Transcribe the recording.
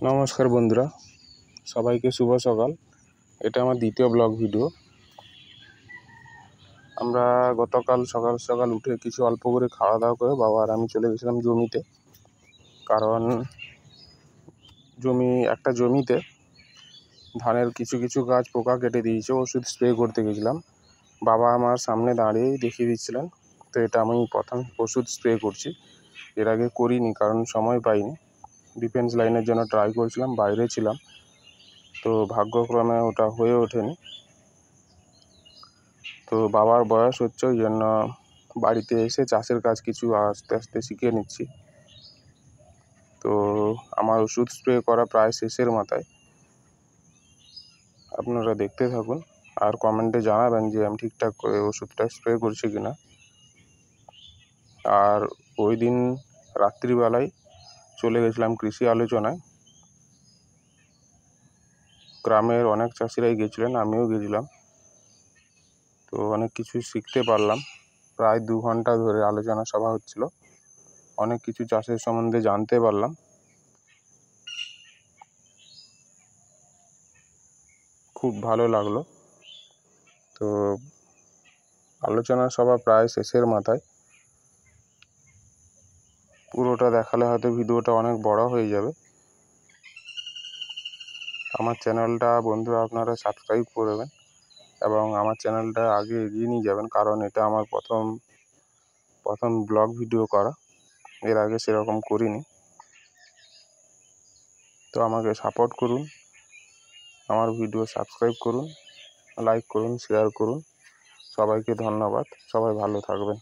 নমস্কার বন্ধুরা, সবাইকে শুভ সকাল। এটা আমার দ্বিতীয় ব্লগ ভিডিও। আমরা গতকাল সকাল সকাল উঠে কিছু অল্প করে খাওয়া দাওয়া করে বাবা আর আমি চলে গেছিলাম জমিতে। কারণ একটা জমিতে ধানের কিছু কিছু গাছ পোকা কেটে দিয়েছে, ওষুধ স্প্রে করতে গেছিলাম। বাবা আমার সামনে দাঁড়িয়েই দেখিয়ে দিচ্ছিলেন। তো এটা আমি প্রথম ওষুধ স্প্রে করছি, এর আগে করিনি কারণ সময় পাইনি। ডিফেন্স লাইনের জন্য ট্রাই করছিলাম, বাইরে ছিলাম, তো ভাগ্যক্রমে ওটা হয়ে ওঠেনি। তো বাবার বয়স হচ্ছে, ওই জন্য বাড়িতে এসে চাষের কাজ কিছু আস্তে আস্তে শিখে নিচ্ছি। তো আমার ওষুধ স্প্রে করা প্রায় শেষের মাথায়। আপনারা দেখতে থাকুন আর কমেন্টে জানাবেন যে আমি ঠিকঠাক করে ওষুধটা স্প্রে করছি কিনা। আর ওই দিন রাত্রিবেলায় চলে গেছিলাম কৃষি আলোচনায়। গ্রামের অনেক চাষিরাই গেছিলেন, আমিও গেছিলাম। তো অনেক কিছু শিখতে পারলাম। প্রায় 2 ঘন্টা ধরে আলোচনা সভা হচ্ছিল, অনেক কিছু চাষের সম্বন্ধে জানতে পারলাম। খুব ভালো লাগলো। তো আলোচনা সভা প্রায় শেষের মাথায়। পুরোটা দেখালে হয়তো ভিডিওটা অনেক বড় হয়ে যাবে। আমার চ্যানেলটা বন্ধুরা আপনারা সাবস্ক্রাইব করবেন এবং আমার চ্যানেলটা আগে এগিয়ে নিয়ে যাবেন, কারণ এটা আমার প্রথম ব্লগ ভিডিও করা, এর আগে সেরকম করিনি। তো আমাকে সাপোর্ট করুন, আমার ভিডিও সাবস্ক্রাইব করুন, লাইক করুন, শেয়ার করুন। সবাইকে ধন্যবাদ, সবাই ভালো থাকবেন।